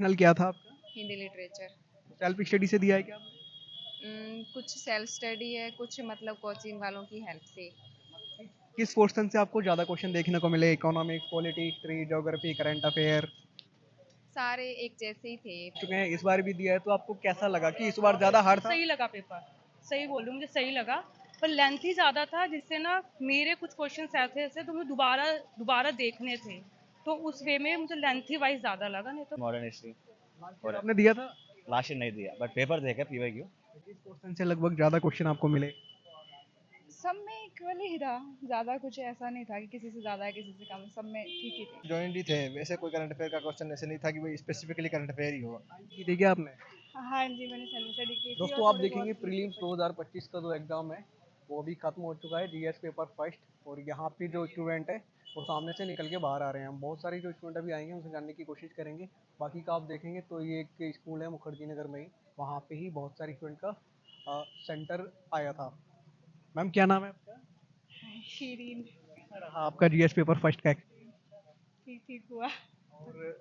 Optional क्या था आपका? हिंदी लिटरेचर। सेल्फ स्टडी से दिया है क्या आपने? कुछ सेल्फ स्टडी है, कुछ मतलब कोचिंग वालों की हेल्प से। किस पोर्शन से आपको ज़्यादा क्वेश्चन देखने को मिले? Economics, polity, history, geography, current affair सारे एक जैसे ही थे। चुके हैं, इस बार भी दिया है, तो आपको कैसा लगा कि इस बार ज़्यादा हार्ड था? सही लगा पेपर, सही बोल रही हूँ, मुझे सही लगा। पर लेंथ ही ज़्यादा था, जिससे ना मेरे कुछ क्वेश्चन ऐसे ऐसे तो मुझे दोबारा दोबारा देखने थे, तो उस वे में मुझे लेंथ ही वाइज ज़्यादा लगा, नहीं तो मॉडर्न हिस्ट्री। लास्ट ईयर और आपने दिया था? लास्ट ईयर नहीं दिया, बट पेपर देखा पीवाईक्यू। किस पोर्शन से लगभग ज़्यादा क्वेश्चन आपको मिले? सब में इक्वल ही था, ज्यादा कुछ ऐसा नहीं था कि किसी से ज्यादा है किसी से कम, सब में ठीक ही थे। जॉइंट ही थे, वैसे कोई करंट अफेयर का क्वेश्चन ऐसे नहीं था कि भाई स्पेसिफिकली करंट अफेयर ही हो। की थी क्या आपने? हाँ जी, मैंने सेल्फ स्टडी की थी और दोस्तों आप थोड़े देखेंगे बहुत प्रीलिम्स 2025 का जो एग्जाम है वो अभी खत्म हो चुका है, जीएस पेपर फर्स्ट। और यहाँ पे जो स्टूडेंट है वो सामने से निकल के बाहर आ रहे हैं। हम बहुत सारे जो स्टूडेंट अभी आएंगे उनसे जानने की कोशिश करेंगे। बाकी का आप देखेंगे तो ये एक स्कूल है मुखर्जी नगर में ही, वहाँ पे ही बहुत सारे स्टूडेंट का सेंटर आया था। मैम क्या नाम है आपका? शीरीन। रहा आपका जीएस पेपर फर्स्ट का experience? ठीक ठीक हुआ। और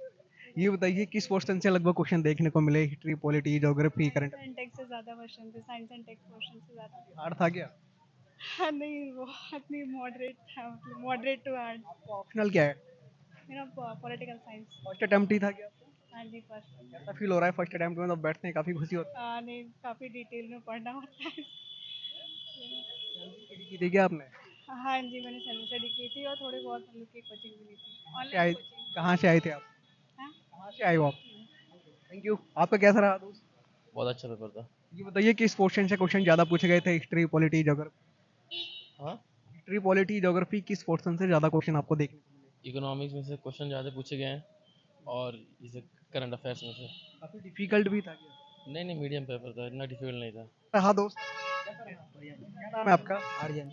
ये बताइए किस पोर्शन से लगभग क्वेश्चन देखने को मिले? History, polity, geography, current science and tech से ज्यादा क्वेश्चन थे, साइंस एंड टेक क्वेश्चन से ज्यादा। हार्ड था क्या? हाँ नहीं, वो इतनी मॉडरेट था, मतलब मॉडरेट टू हार्ड। आपका ऑप्शनल क्या है? मेरा पॉलिटिकल साइंस। फर्स्ट अटेम्प्ट ही था क्या आपका? हाँ जी, फर्स्ट। कैसा फील हो रहा है फर्स्ट अटेम्प्ट में? तो बैठते हैं काफी खुशी होती हाँ नहीं, काफी डिटेल में पढ़ना होता है। है। स्टडी की थी क्या आपने? हाँ जी, मैंने सेल्फ स्टडी की थी और थोड़ी बहुत हम लोग की कोचिंग भी ली थी, कहाँ से ऑनलाइन आए? कोचिंग। कहाँ से आए थे आप? हाँ। कहाँ से आए हो आप? Thank you. आपका कैसा रहा दोस्त? बहुत अच्छा पेपर था। ये बताइए किस पोर्शन से क्वेश्चन ज्यादा पूछे गए थे? History, polity, geography? हाँ, हिस्ट्री, पॉलिटी, ज्योग्राफी किस पोर्शन से ज्यादा क्वेश्चन आपको देखने को मिले? इकोनॉमिक्स में से क्वेश्चन ज़्यादा पूछे गए हैं, और जैसे करंट अफेयर्स में से। काफी डिफिकल्ट भी था क्या? नहीं नहीं, मीडियम पेपर था, इतना डिफिकल्ट नहीं था। हाँ दोस्त, क्या नाम है आपका? आर्यन।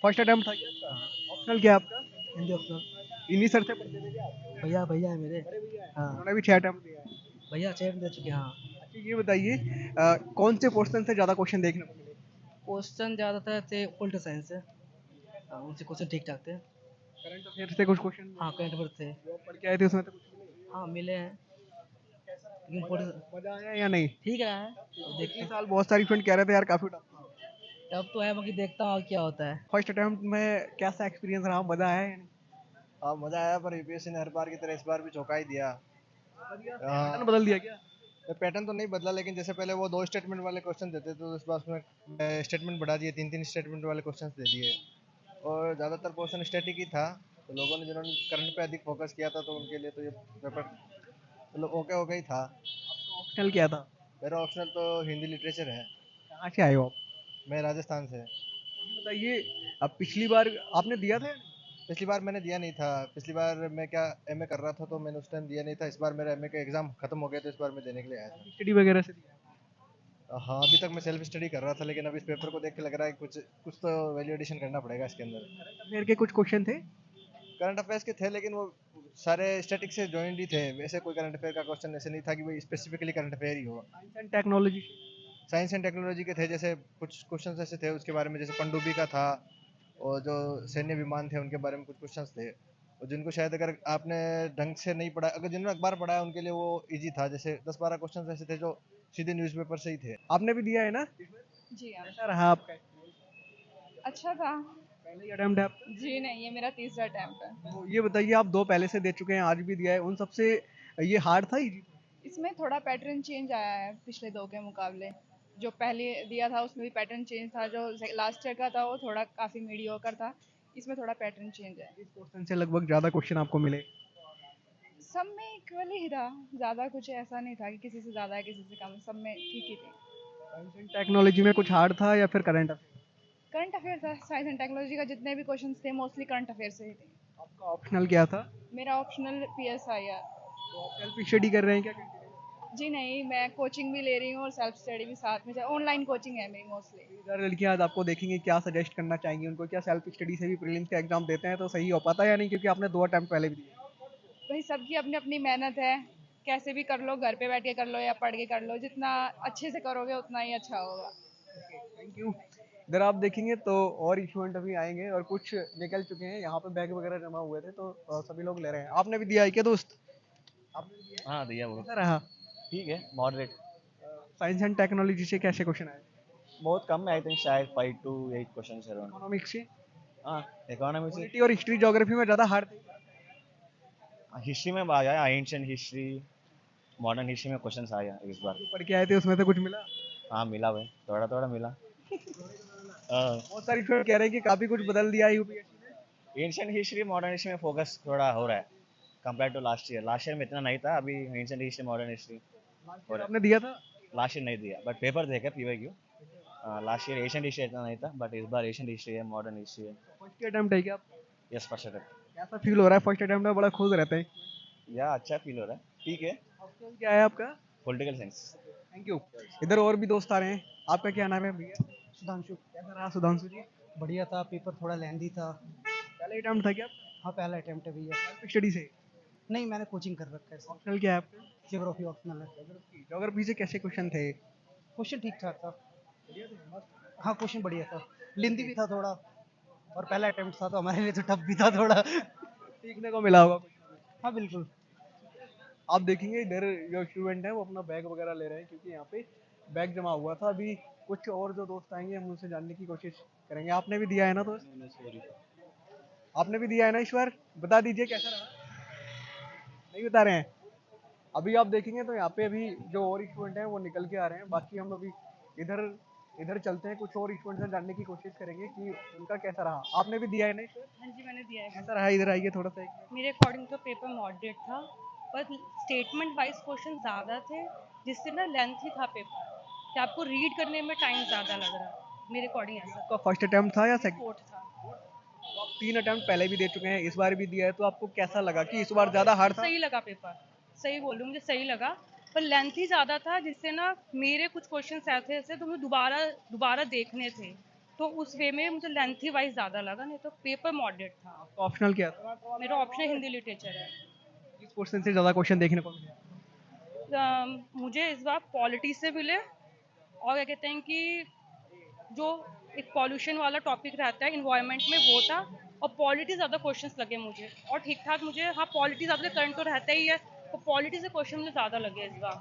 फर्स्ट अटेम्प्ट था क्या आपका? ऑप्शनल क्या है आपका? हिंदी ऑप्शनल। इन्हीं सर से पढ़ते थे क्या आप? भैया भैया है मेरे। बड़े भैया हैं, हाँ उन्होंने भी 6 अटेम्प्ट दिया है। भैया चेक दे चुके हैं, हाँ। अच्छा ये बताइए कौन से पोर्शन से ज्यादा क्वेश्चन देखने को मिले? क्वेश्चन ज़्यादातर थे उल्टे साइंस से। हाँ, उनसे क्वेश्चन ठीक ठाक थे। करंट अफेयर से कुछ क्वेश्चन हाँ करंट अफेयर थे। जो आप पढ़ के आए थे उसमें तो कुछ मिले? हाँ मिले हैं, लेकिन मजा पोर्ट मजा आया या नहीं? ठीक रहा है। अब देखते पिछले हैं। साल बहुत सारी फ्रेंड कह रहे थे यार काफी टफ था। तब तो है, बाकी देखता हूँ क्या होता है। फर्स्ट अटेम्प्ट में कैसा एक्सपीरियंस रहा? मजा आया या नहीं? हाँ मजा आया, पर यूपीएससी ने हर बार की तरह इस बार भी चौंका ही दिया। पैटर्न बदल दिया क्या? पैटर्न तो नहीं बदला, लेकिन जैसे पहले वो 2 स्टेटमेंट वाले क्वेश्चन देते तो इस बार उसमें स्टेटमेंट बढ़ा दिए, 3 3 स्टेटमेंट वाले क्वेश्चन दे दिए। और ज़्यादातर पोर्शन स्टैटिक ही था, तो लोगों ने जिन्होंने करंट पे अधिक फोकस किया था तो उनके लिए तो ये पेपर मतलब ओके ओके ही था। ऑप्शनल क्या था? मेरा ऑप्शनल तो हिंदी लिटरेचर है। कहाँ से आए हो आप? मैं राजस्थान से। ये बताइए अब पिछली बार आपने दिया था या नहीं? पिछली बार मैंने दिया नहीं था, पिछली बार मैं क्या एमए कर रहा था तो मैंने उस टाइम दिया नहीं था। इस बार मेरा एमए का एग्ज़ाम खत्म हो गया तो इस बार मैं देने के लिए आया था। स्टडी वगैरह से दिया? हाँ अभी तक मैं सेल्फ स्टडी कर रहा था, लेकिन अब इस पेपर को देख के लग रहा है कि कुछ कुछ तो वैल्यू एडिशन करना पड़ेगा इसके अंदर। अफेयर के कुछ क्वेश्चन थे? करंट अफेयर्स के थे, लेकिन वो सारे स्टैटिक से जॉइंट ही थे, वैसे कोई करंट अफेयर का क्वेश्चन ऐसे नहीं था कि भाई स्पेसिफिकली करंट अफेयर ही हो। Science and technology? Science and technology के थे, जैसे कुछ क्वेश्चन ऐसे थे उसके बारे में, जैसे पनडुब्बी का था, और जो सैन्य विमान थे उनके बारे में कुछ क्वेश्चंस थे, और जिनको शायद अगर आपने ढंग से नहीं पढ़ा, अगर जिन्होंने अखबार पढ़ा है उनके लिए वो इजी था। जैसे 10 12 क्वेश्चन ऐसे थे जो सीधे न्यूज़पेपर से ही थे। आपने भी दिया है ना? जी हाँ। कैसा रहा आपका? अच्छा था। पहले ही अटेम्प्ट है आपका? जी नहीं, ये मेरा तीसरा अटेम्प्ट है। तो ये बताइए आप दो पहले से दे चुके हैं, आज भी दिया है, उन सबसे ये हार्ड था इजी था? इसमें थोड़ा पैटर्न चेंज आया है पिछले दो के मुकाबले। जो पहले दिया था उसमें भी पैटर्न चेंज था, जो लास्ट ईयर का था वो थोड़ा काफ़ी मीडियोकर था। इसमें थोड़ा पैटर्न चेंज है। किस क्वेश्चन से लगभग ज्यादा क्वेश्चन आपको मिले? सब में इक्वल ही था, ज़्यादा कुछ ऐसा नहीं था कि किसी से ज़्यादा है किसी से कम, सब में ठीक ही थे। साइंस एंड टेक्नोलॉजी में कुछ हार्ड था या फिर करंट अफेयर? करंट अफेयर था, साइंस एंड टेक्नोलॉजी का जितने भी क्वेश्चंस थे मोस्टली करंट अफेयर से ही थे। आपका ऑप्शनल क्या था? मेरा ऑप्शनल पीएसआई है। तो आप सेल्फ स्टडी कर रहे हैं क्या? जी नहीं, मैं कोचिंग भी ले रही हूँ और सेल्फ स्टडी भी साथ में, ऑनलाइन कोचिंग है मेरी मोस्टली। इधर लड़कियां आज आपको देखेंगे, क्या सजेस्ट करना चाहेंगी उनको? क्या सेल्फ स्टडी से भी प्रीलिम्स का एग्जाम देते हैं तो सही हो पाता है या नहीं? क्योंकि आपने दो अटेम्प्ट पहले भी दिए। भाई सबकी अपनी अपनी मेहनत है, कैसे भी कर लो, घर पे बैठ के कर लो या पढ़ के कर लो, जितना अच्छे से करोगे उतना ही अच्छा होगा। Thank you. इधर आप देखेंगे तो और स्टूडेंट अभी आएंगे और कुछ निकल चुके हैं, यहाँ पे बैग वगैरह जमा हुए थे तो सभी लोग ले रहे हैं। आपने भी दिया है क्या दोस्त? आपने भी दिया है? हाँ दिया वो कैसा रहा? ठीक है मॉडरेट साइंस एंड टेक्नोलॉजी से कैसे क्वेश्चन आए? बहुत कम है आई थिंक शायद 5 to 8 क्वेश्चन अराउंड इकोनॉमिक्स से? हाँ इकोनॉमी से पॉलिटी और हिस्ट्री ज्योग्राफी में ज़्यादा हार्ड थे? हिस्ट्री में आया एंशिएंट हिस्ट्री मॉडर्न हिस्ट्री में क्वेश्चंस आया इस बार जो पढ़ के आए थे उसमें से कुछ मिला? हाँ मिला भाई थोड़ा थोड़ा मिला बहुत सारी स्टूडेंट कह रहे हैं कि काफ़ी कुछ बदल दिया है यूपीएससी ने। एंशिएंट हिस्ट्री मॉडर्न हिस्ट्री में फोकस थोड़ा हो रहा है कंपेयर टू लास्ट ईयर में इतना नहीं था अभी एंशिएंट हिस्ट्री मॉडर्न हिस्ट्री हो रहा आपने दिया था? है लास्ट ईयर नहीं दिया बट पेपर देखे PYQ last year Asian history इतना नहीं था बट इस बार एशियन हिस्ट्री है मॉडर्न हिस्ट्री है फर्स्ट अटेम्प्ट है क्या आपका? यस फर्स्ट अटेम्प्ट कैसा फील हो रहा है फर्स्ट अटेम्प्ट में? बड़ा खुश रहते हैं। या अच्छा फील हो रहा है ठीक है ऑप्शन क्या है आपका? Political science thank you. इधर और भी दोस्त आ रहे हैं। आपका क्या नाम है भैया? सुधांशु। कैसा रहा सुधांशु जी? बढ़िया था, पेपर थोड़ा लेंदी था। पहले अटेम्प्ट था क्या आपका? हाँ, पहला अटेम्प्ट है भैया। सेल्फ स्टडी से? नहीं, मैंने कोचिंग कर रखा है इसमें। ऑप्शनल क्या है आपका? ज्योग्राफी ऑप्शनल है। ज्योग्राफी से कैसे क्वेश्चन थे? क्वेश्चन ठीक ठाक था। हाँ, क्वेश्चन बढ़िया था, लेंदी भी था थोड़ा, और पहला अटेम्प्ट था तो हमारे लिए तो टफ भी था थोड़ा। सीखने को मिला होगा कुछ। हाँ बिल्कुल। आप देखेंगे इधर जो स्टूडेंट है वो अपना बैग वगैरह ले रहे हैं क्योंकि यहाँ पे बैग जमा हुआ था। अभी कुछ और जो दोस्त आएंगे हम उनसे जानने की कोशिश करेंगे। आपने भी दिया है ना दोस्त? आपने भी दिया है ना इस बार? बता दीजिए कैसा रहा? नहीं बता रहे हैं? अभी आप देखेंगे तो यहाँ पे अभी जो और स्टूडेंट हैं वो निकल के आ रहे हैं। बाकी हम अभी इधर इधर चलते हैं, कुछ और स्टूडेंट से जानने की कोशिश करेंगे कि उनका कैसा रहा। आपने भी दिया है ना इस बार? हाँ जी मैंने दिया है कैसा रहा? इधर आइए थोड़ा सा। मेरे अकॉर्डिंग तो पेपर मॉडरेट था पर स्टेटमेंट वाइज क्वेश्चन ज़्यादा थे जिससे ना लेंथी था पेपर कि आपको रीड करने में टाइम ज़्यादा लग रहा मेरे अकॉर्डिंग ऐसा आपका फर्स्ट अटेम्प्ट था या सेकंड? फोर्थ था। तो आप 3 अटेम्प्ट पहले भी दे चुके हैं, इस बार भी दिया है, तो आपको कैसा लगा कि इस बार ज़्यादा हार्ड था? सही लगा पेपर, सही बोल रही हूँ, मुझे सही लगा पर लेंथी ज़्यादा था जिससे ना मेरे कुछ क्वेश्चन ऐसे ऐसे तो मुझे दोबारा दोबारा देखने थे तो उस वे में मुझे लेंथी वाइज ज़्यादा लगा नहीं तो पेपर मॉडरेट था। आपका ऑप्शनल क्या था? मेरा ऑप्शन हिंदी लिटरेचर है। किस क्वेश्चन से ज़्यादा क्वेश्चन देखने को मिले? मुझे इस बार पॉलिटी से मिले और क्या कहते हैं कि जो एक पॉल्यूशन वाला टॉपिक रहता है इन्वायरमेंट में वो था और पॉलिटी ज़्यादा क्वेश्चंस लगे मुझे और ठीक ठाक मुझे हाँ पॉलिटी ज़्यादा करंट तो रहता ही है तो पॉलिटी से क्वेश्चन मुझे ज़्यादा लगे इस बार।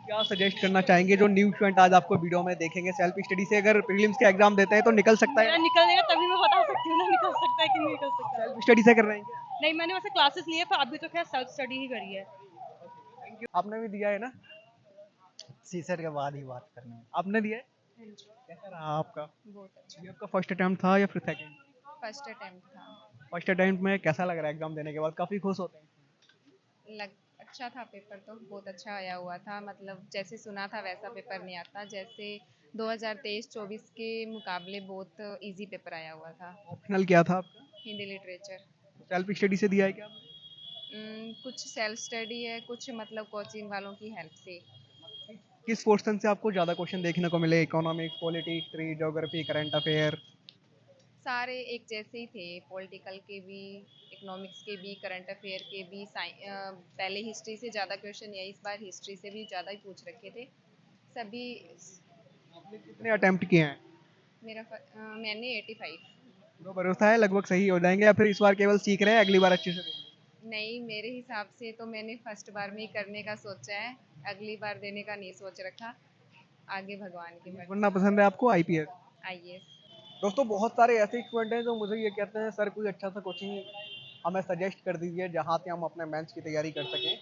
क्या सजेस्ट करना चाहेंगे जो न्यू स्टूडेंट आज आपको वीडियो में देखेंगे? सेल्फ स्टडी से अगर प्रीलिम्स के एग्जाम देते हैं तो निकल सकता मेरा है? निकलेगा तभी मैं बता सकती हूँ ना निकल सकता है कि नहीं निकल सकता है। सेल्फ स्टडी से कर रहे हैं क्या? नहीं मैंने वैसे क्लासेस लिए पर अभी तो खैर सेल्फ स्टडी ही करी है। Thank you. आपने भी दिया है ना? सीसेट के बाद ही बात करनी है। आपने दिया है? कैसा रहा आपका? बहुत अच्छा। ये आपका फर्स्ट अटेम्प्ट था या फिर सेकंड? फर्स्ट अटेम्प्ट था। फर्स्ट अटेम्प्ट में कैसा लग रहा है एग्जाम देने के बाद? काफ़ी खुश होते हैं? लग अच्छा था पेपर, तो बहुत अच्छा आया हुआ था, मतलब जैसे सुना था वैसा पेपर नहीं आता, जैसे 2023-24 के मुकाबले बहुत इजी पेपर आया हुआ था। ऑप्शनल क्या था आपका? हिंदी लिटरेचर। सेल्फ स्टडी से दिया है क्या आपने? कुछ सेल्फ स्टडी है, कुछ मतलब कोचिंग वालों की हेल्प से। किस पोर्शन से आपको ज़्यादा क्वेश्चन देखने को मिले? Economics, polity, history, geography, current affair? सारे एक जैसे ही थे, पॉलिटिकल के भी, इकोनॉमिक्स के भी, करंट अफेयर के भी। पहले हिस्ट्री से ज़्यादा क्वेश्चन या इस बार हिस्ट्री से भी ज़्यादा ही पूछ रखे थे सभी। आपने कितने अटेम्प्ट किए हैं? मैंने 85। तो भरोसा है लगभग सही हो जाएंगे या फिर इस बार केवल सीख रहे हैं, अगली बार अच्छे से देंगे? नहीं, मेरे हिसाब से तो मैंने फर्स्ट बार में ही करने का सोचा है, अगली बार देने का नहीं सोच रखा। आगे भगवान की मर्जी। बनना पसंद है आपको आईपीएस? आईएएस। दोस्तों बहुत सारे ऐसे स्टूडेंट हैं जो मुझे ये कहते हैं सर कोई अच्छा सा कोचिंग हमें सजेस्ट कर दीजिए जहाँ से हम अपने मेंस की तैयारी कर सकें।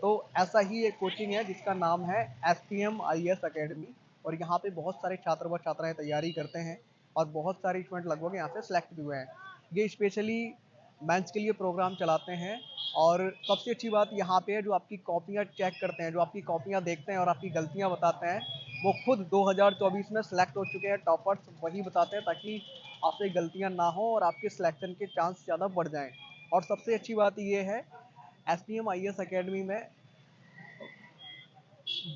तो ऐसा ही एक कोचिंग है जिसका नाम है SPM IAS अकेडमी और यहाँ पे बहुत सारे छात्र व छात्राएं तैयारी करते हैं और बहुत सारे स्टूडेंट लगभग यहाँ से सेलेक्ट भी हुए हैं। ये स्पेशली मेंस के लिए प्रोग्राम चलाते हैं और सबसे अच्छी बात यहाँ पे है जो आपकी कॉपियाँ चेक करते हैं, जो आपकी कॉपियाँ देखते हैं और आपकी गलतियाँ बताते हैं, वो खुद 2024 में सेलेक्ट हो चुके हैं टॉपर्स, वही बताते हैं ताकि आपसे गलतियाँ ना हो और आपके सिलेक्शन के चांस ज़्यादा बढ़ जाएँ। और सबसे अच्छी बात ये है SPM IAS अकेडमी में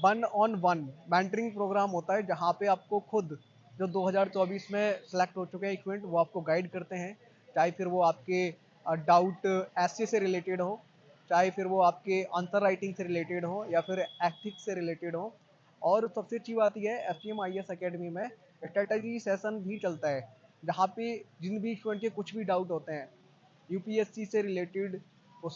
1-on-1 मेंटरिंग प्रोग्राम होता है जहाँ पे आपको खुद जो 2024 में सेलेक्ट हो चुके हैं स्टूडेंट वो आपको गाइड करते हैं, चाहे फिर वो आपके डाउट ऐसे से रिलेटेड हो, चाहे फिर वो आपके आंसर राइटिंग से रिलेटेड हो या फिर एथिक्स से रिलेटेड हो। और सबसे अच्छी बात यह है SPM IAS अकेडमी में स्ट्रेटजी सेशन भी चलता है जहाँ पे जिन भी स्टूडेंट के कुछ भी डाउट होते हैं यूपीएससी से रिलेटेड वो